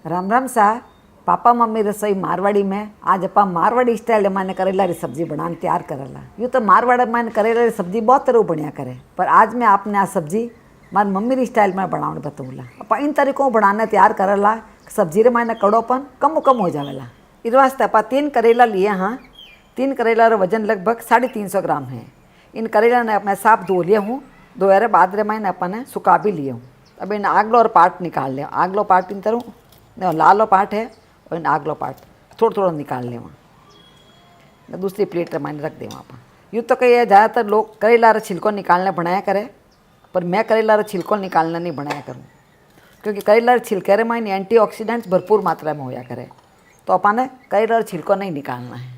राम राम सा। Papa mummy रसोई मारवाड़ी में आज अपा मारवाड़ी स्टाइल मैंने करेला री सब्जी बनाने तैयार करेला। यूँ तो मारवाड़ी में करेला री सब्जी बहुत तरह बढ़िया करे, पर आज मैं आपने आ सब्जी मार मम्मी री स्टाइल में बनाने बताऊँगा। अपा इन तरीकों बनाने तैयार करेला सब्जी रे मैंने कड़ोपन कम हो जावेला। इस वास्ते अपा 3 करेला लिए। हाँ, 3 करेला रो वजन लगभग 350 ग्राम है। इन करेला ने मैं साफ धो लिया हूँ। धोया बाद रे मैंने अपने सुखा भी लिए हूँ। अब इन आगलो और पार्ट निकाल लिया। आगलो पार्ट इन तरह लालो पार्ट है और इन आगलो पार्ट थोड़ा निकाल ले। वहाँ दूसरी प्लेट में मैंने रख दे। वहाँ पर यूँ तो कही ज़्यादातर लोग करेला रे छिलको निकालने बनाया करे, पर मैं करेला रे छिलको निकालना नहीं बनाया करूँ, क्योंकि करेला रे छिलके रे मैंने एंटीऑक्सीडेंट्स भरपूर मात्रा में होया करे, तो अपन करेला रे छिलको नहीं निकालना है।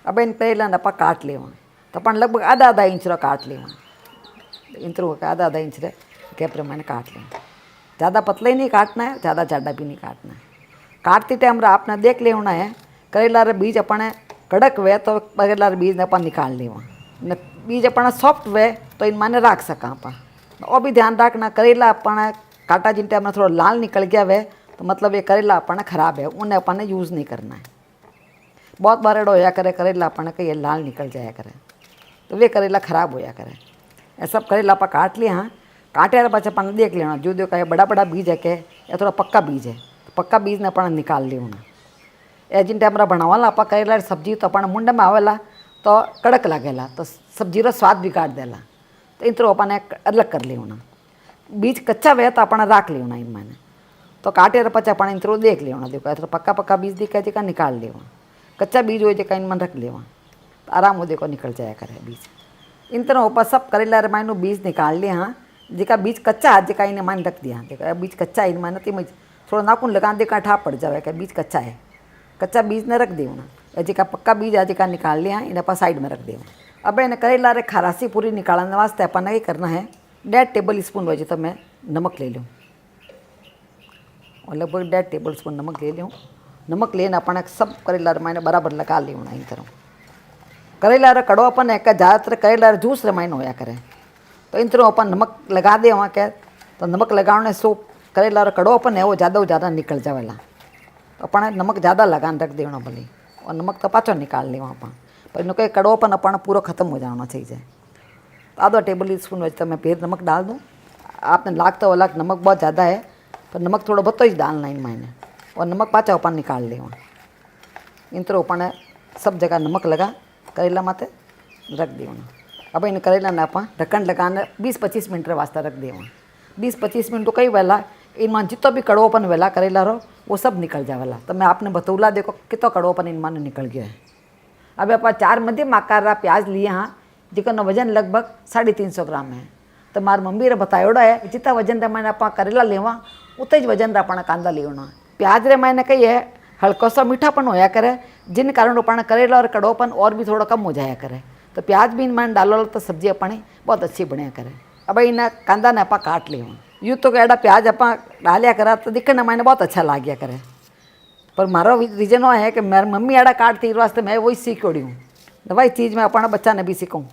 अब इन करेला ने अपन काट ले। वहाँ तो अपन लगभग आधा इंच रो काट ले। वहाँ इंच आधा इंच रे कैप रे मैंने काट लें। ज़्यादा पतला ही नहीं काटना है, ज़्यादा जाडा भी नहीं काटना है। काटते टाइम आपने देख ले होना है करेला रे बीज अपने कड़क वे तो करेला रे बीज ने अपन निकाल ली। वहाँ बीज अपना सॉफ्ट वे तो इन माने रख सका अपन। और भी ध्यान रखना करेला अपना काटा जिन टाइम में थोड़ा लाल निकल गया वे तो मतलब ये करेला अपना ख़राब है, उन्हें अपन ने यूज़ नहीं करना है। बहुत बार एडो होया करे करेला अपन का ये लाल निकल जाया करे तो वे करेला ख़राब होया करे। ये सब करेला अपन काट लिया। हाँ, काटे वाले पास अपन देख लेना जो देखा बड़ा बीज है के या थोड़ा पक्का बीज है। पक्का बीज ने अपन निकाल ले होना। ए जिन टाइम बनावाला आप करेला सब्जी तो अपन मुंड में आवेला तो कड़क लगेला तो सब्जी रो स्वाद बिगाड़ देला, तो इन तरह अपन अलग कर ले होना। बीज कच्चा वे तो अपन रख ले होना। इन मैंने तो काटे रे पास अपन इन तरह देख ले होना। देखो तो पक्का बीज दिखा जगह निकाल ले। वहाँ कच्चा बीज हो जगह इन मन रख ले। वहाँ तो आराम हो देखो निकल जाया करे बीज। इन तरह ऊपर सब करेला रे मैंने बीज निकाल लिए। हाँ, जिका बीज कच्चा है जिका इन्हें मान रख दिया। देखा बीज कच्चा इन माने तो थोड़ा नाखून लगा दे का ठाप पड़ जाए क्या बीज कच्चा है। कच्चा बीज ने रख दे ना। जिका पक्का बीज है जिका निकाल लिया इन्हें अपन साइड में रख दे। अब इन्हें करेला रे खरासी पूरी निकालने वास्ते अपन ये करना है 1.5 टेबल स्पून वजह तो मैं नमक ले लूँ और लगभग 1.5 टेबल स्पून नमक ले लूँ। नमक लेना अपन सब करेला रे मैंने बराबर लगा ले इन तरह। करेला रे कड़ो अपन एक ज़्यादातर करेला रे जूस रे मैंने होया करे तो इन तरह अपन नमक लगा दे। वहाँ के तो नमक लगाने से करेला रो कड़ो अपन है वो ज़्यादा निकल जावेला, तो अपन नमक ज़्यादा लगाने रख देना भले और नमक तो पाचो निकाल ले। वहाँ पर इनको कहीं कड़ो अपन अपन पूरा ख़त्म हो जाना चाहिए। तो आधा टेबल स्पून वजह तो मैं फिर नमक डाल दूँ। आपने लागता वाला नमक बहुत ज़्यादा है पर नमक थोड़ा बहुत ही डालना इन मैंने और नमक पाचा अपन निकाल ले। वहाँ इन तरह अपन सब जगह नमक लगा करेला माथे रख दे। अब इन करेला ने आप ढक्कन लगाने 20-25 मिनट वास्ते रख दे। वहाँ 20-25 मिनट तो कई वेला इन मान जितना भी कड़ोपन वेला करेला रो वो सब निकल जावेला। तो मैं आपने बतौला देखो कितना कड़ोपन इन मान निकल गया है। अब आप 4 मध्यम आकार रा प्याज लिए। हाँ, जिका वजन लगभग 350 ग्राम है। तो मार मम्मी रे बतायोड़ा है जितना वजन रे मैंने आप करेला लेवा उतना ही वजन रा अपना कांदा लेना। प्याज रे मैंने कही है हल्का सा मीठापन होया करे जिन कारण अपना करेला और कड़ोपन और भी थोड़ा कम हो जाया करे। तो प्याज भी इन मैंने डालो तो सब्जी अपनी बहुत अच्छी बनया करे। अब इन कांदा ने आप काट ले। यूँ तो एडा प्याज आप डालिया करा तो दिखने मैंने बहुत अच्छा लाग्या करे, पर मारो रीजन वो है कि मेरी मम्मी एडा काटती इस वास्ते मैं वही सीख उड़ी हूँ। तो वही चीज़ मैं अपना बच्चा ने भी सीखूँ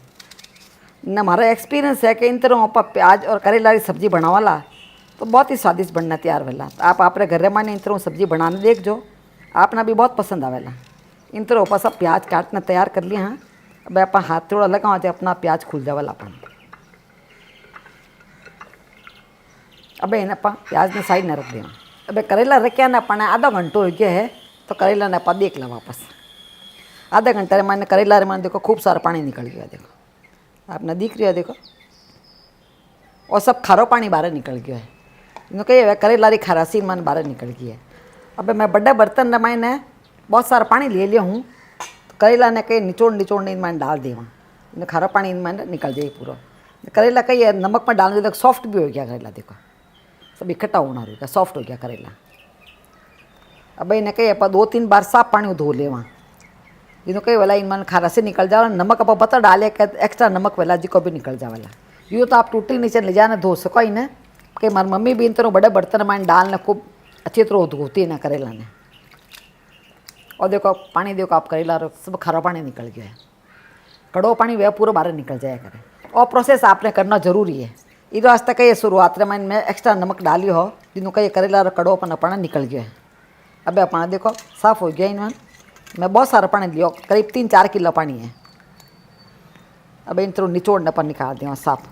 न। हमारा एक्सपीरियंस है कि इन तरह आप प्याज और करेला की सब्जी बनावाला तो बहुत ही स्वादिष्ट बनना तैयार वेला। तो आप अपने घर में इन तरह सब्जी बनाने देख जो आपना भी बहुत पसंद आवेला। इन तरह ऊपर सब प्याज काटना तैयार कर लिया। हाँ, अब आप हाथ थोड़ा लगा तो अपना प्याज खुल जावेला अपन। अब इन आप प्याज ने साइड में रख दिया। अब करेला रखा ना अपने आधा घंटो हो गया है तो करेला ने आप देख ला वापस। आधा घंटे मैंने करेला रे मैंने देखो खूब सारा पानी निकल गया। देखो आपने दिख रहा है देखो और सब खारो पानी बाहर निकल गया है। इनको कही करेला री खरासी मन बाहर निकल गई है। अब मैं बड़े बर्तन में मैंने बहुत सारा पानी ले लिया हूँ। तो करेला ने कहीं निचोड़ इन मैंने डाल दिया। वहाँ खारा पानी इन मैंने निकल जाए पूरा। करेला कहीं नमक में डालने तक सॉफ्ट भी हो गया करेला। देखो सब इकट्ठा होना रहेगा, सॉफ्ट हो गया करेला। अब इन्हें कहीं आप 2-3 बार साफ पानी धो ले। वहाँ जिन्हों कहीं वाला इन मन खारा से निकल जाओ। नमक आप पता डाले एक्स्ट्रा नमक वाला जी को भी निकल जावेला। यूँ तो आप टूटी नीचे ले जाना धो सको इन्हें। कहीं हमारी मम्मी भी इन तरह बड़े बर्तन में डालने खूब अच्छी तरह धोती है ना करेला ने। और देखो पानी देखो आप करेला सब खारा पानी निकल गया है। कड़ो पानी वह पूरा बाहर निकल जाया करे। और प्रोसेस आपने करना जरूरी है। इस तक ये शुरुआत में एक्स्ट्रा नमक डाली हो जिन्हों का ये करेला कड़ोपन अपना निकल गया है। अब अपना देखो साफ हो गया इन्होंने। मैं बहुत सारा पानी लियो, करीब 3-4 किलो पानी है। अब इन तरह निचोड़ने पर निकाल दिया साफ।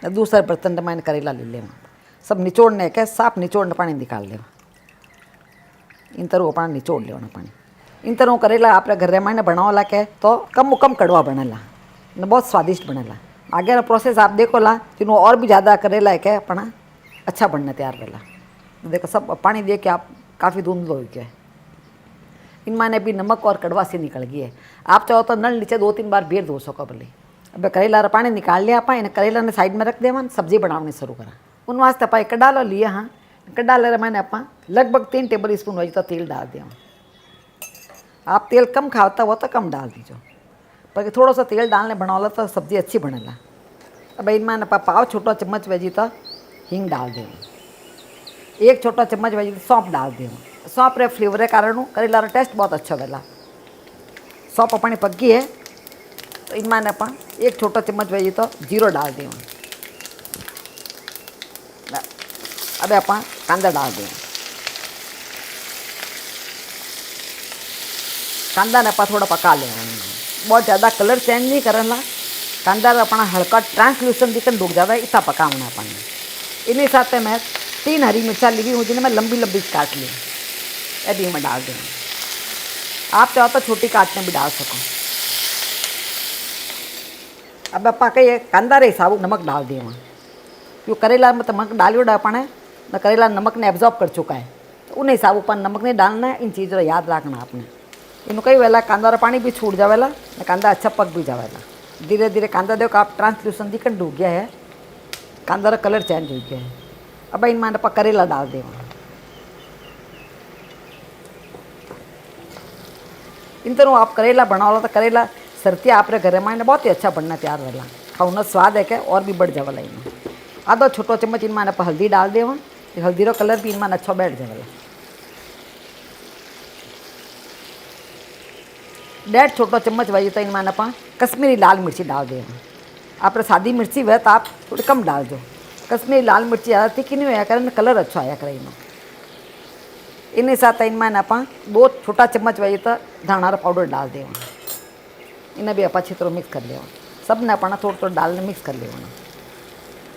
दूसरे बर्तन में मैंने करेला ले लेवा, सब निचोड़ने के साफ निचोड़ने पानी निकाल लेवा। इन तरह पानी निचोड़ लेना पानी। इन तरह करेला आप घर में बनावला के तो कम कड़वा बनेला, बहुत स्वादिष्ट बनेला। आगे ना प्रोसेस आप देखो ला जिन और भी ज़्यादा करेला है क्या अपना अच्छा बनना तैयार करेला। देखो सब पानी दे के आप काफ़ी धुंधला हो गया है। इनमें ने भी नमक और कड़वा से निकल गई है। आप चाहो तो नल नीचे 2-3 बार बेर धो सको भले। अब करेला रा पानी निकाल लिया आप, इन करेला ने साइड में रख देवा, सब्जी बनाने शुरू करा। उन वास्ते आप कडालो लिया। हाँ कडाले मैंने आप लगभग 3 टेबल स्पून वही तो तेल डाल दिया। आप तेल कम खाता हो तो कम डाल दीजिए, पर थोड़ा सा तेल डालने बनाओला तो सब्ज़ी अच्छी बनेला। अब इनमें पाव छोटा चम्मच वेजी तो हींग डाल दें, 1 छोटा चम्मच वेजी तो सौंफ डाल दें। सौंफ रे फ्लेवर के कारण करेला रा टेस्ट बहुत अच्छा वेला। सौंफ अपनी पक्की है तो इनमें आप 1 छोटा चम्मच वेजी तो जीरो डाल दें। अब आप कांदा डाल दें। कांदा ने आप थोड़ा पका लें, बहुत ज़्यादा कलर चेंज नहीं करना। कांदा अपना हल्का ट्रांसल्यूसन दिखन रुक जाता है, इतना पकाना अपन। इन्हीं साथ मैं 3 हरी मिर्चा ली हुई जिन्हें मैं लंबी लंबी काट ली, यदि मैं डाल दूँ। आप चाहो तो छोटी काटने भी डाल सको। अब आप कहीं कांदा रे हिसाब नमक डाल दिए वहाँ, क्यों करेला में नमक डालियो अपन है न, करेला नमक ने एब्जॉर्ब कर चुका है तो उन हिसाब पर नमक नहीं डालना है। इन चीज़ों याद रखना आपने। इन कई वेला कांदा रा पानी भी छूट जावेला न, कांदा अच्छा पक भी जावेला। धीरे धीरे कांदा देखो आप ट्रांसल्यूसन दिखन डूब गया है, कांदा रा कलर चेंज हो गया है। अब इनमें आप करेला डाल दें। इन तरह आप करेला बनाओ तो करेला सर्दी आप घर में बहुत ही अच्छा बनना तैयार रहेला। खाना स्वाद है क्या और भी बढ़ जावेला। इनमें आधा छोटो चम्मच इनमें आप हल्दी डाल देवा, हल्दी रो कलर भी इनमें अच्छा बैठ जावेला। 1.5 छोटो चम्मच वही तो इनमें आप कश्मीरी लाल मिर्ची डाल दें। आप सादी मिर्ची वह तो आप थोड़ी कम डाल दो। कश्मीरी लाल मिर्ची ज़्यादा तीखी नहीं होया करे, कलर अच्छा आया करे। इन्हें साथ इनमें आप 2 छोटा चम्मच वही तो धाना रा पाउडर डाल दें। इन्हें भी आप अच्छी तरह मिक्स कर लेवा। सब ने अपना थोड़ा थोड़ा डालने मिक्स कर लेवा।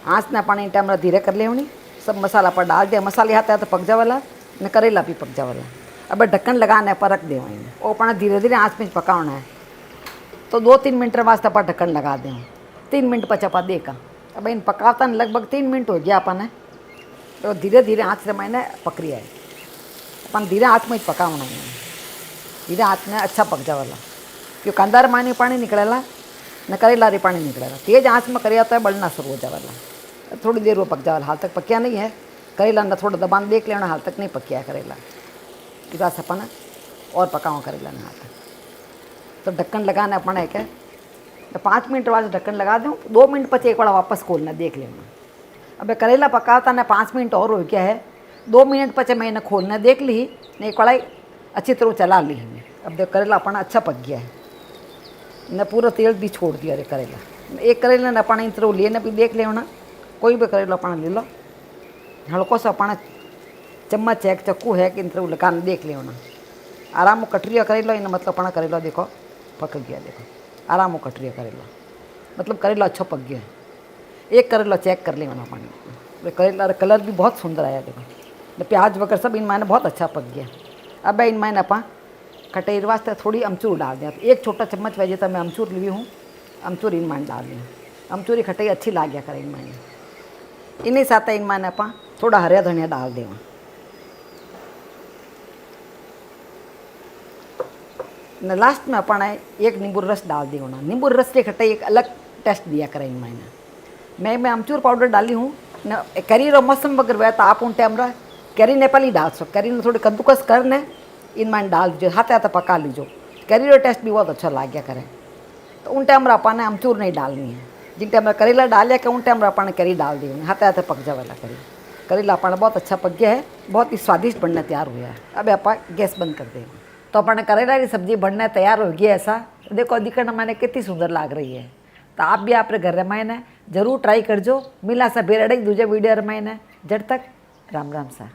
आँच ने अपने इन टाइम धीरे कर लेवनी। सब मसाला पर डाल दिया, मसाले हाथ तो पक जावेला न, करेला भी पक जावेला। अब ढक्कन लगाने पर रख देवा। वो अपना धीरे धीरे आँच में पकाना है तो 2-3 मिनट वास्ते आप ढक्कन लगा दें। 3 मिनट पर चपा देखा। अब इन पकाता लगभग 3 मिनट हो गया अपन है तो धीरे धीरे आँच से मैंने पकड़ी है। अपन धीरे आँच में पकाना है, धीरे आँच में अच्छा पक जावेला। क्यों कांदा मानी पानी निकलेला न, करेला रे पानी निकलेला। तेज आँच में करिया तो बलना शुरू हो जावेला। थोड़ी देर वो पक जावेला, हाल तक पकिया नहीं है। करेला न थोड़ा दबान देख लेना, हाल तक नहीं पकिया करेला। इस अपन और पकाओ करेला न हाल तक। तो ढक्कन लगाना अपन है क्या तो 5 मिनट बाद ढक्कन लगा दूँ। 2 मिनट पचे एक बार वापस खोलना देख लेना। अब करेला पकाता ना 5 मिनट और हो गया है। 2 मिनट पचे मैंने खोलना देख ली नहीं, कढ़ाई अच्छी तरह चला ली है। अब देख करेला अपना अच्छा पक गया है न, पूरा तेल भी छोड़ दिया रे करेला। एक करेला न अपना इन तरह लेने भी देख लेना। कोई भी करेला अपना ले लो, हल्को सा अपना चम्मच है चक्कू है कि इन तरह लगाना देख लेना। आराम कटरिया करेला इन मतलब अपना करेला देखो पक गया। देखो आराम कटरिया करेला मतलब करेला अच्छा पक गया है। एक करेला चेक कर लेना पानी, करेला कलर भी बहुत सुंदर आया। देखो प्याज वगैरह सब इन मायने बहुत अच्छा पक गया। अब इन मायने आप खटेर वास्ते थोड़ी अमचूर डाल दें। 1 छोटा चम्मच वजह तो मैं अमचूर ली हूँ, अमचूर इन मायने डाल दें। अमचूर की खटाई अच्छी ला गया करे इन मायने। इन्हीं साथ इन मायने आप थोड़ा हरा धनिया डाल दें। न लास्ट में अपन 1 नींबू रस डाल दी होना। नींबू रस की खटाई एक अलग टेस्ट दिया करें इन मायने। मैं अमचूर पाउडर डाली हूँ न। करी रो मौसम वगैरह वह तो आप उन टाइम कैरी नेपाली डाल सो। कैरी ने थोड़ी कद्दूकस करने इन मायने डाल दीजिए, हाथ हाथ पका लीजिए। कैरी रो टेस्ट भी बहुत अच्छा लग गया करें। तो उन टाइम अपन अमचूर नहीं डालनी है। जिन टाइम करेला डालिया कि उन टाइम अपन कैरी डाल दी, हाथ हाथ पक जावेला करी। करेला अपन बहुत अच्छा पक गया है, बहुत ही स्वादिष्ट बनना तैयार हुआ है। अब आप गैस बंद कर दें। तो अपन करेला की सब्जी बनना तैयार हो गया। ऐसा देखो दिखने मैंने कितनी सुंदर लग रही है। तो आप भी अपने घर में जरूर ट्राई करजो। मिला सा बेरड़े दूजे वीडियो में जब तक राम राम सा।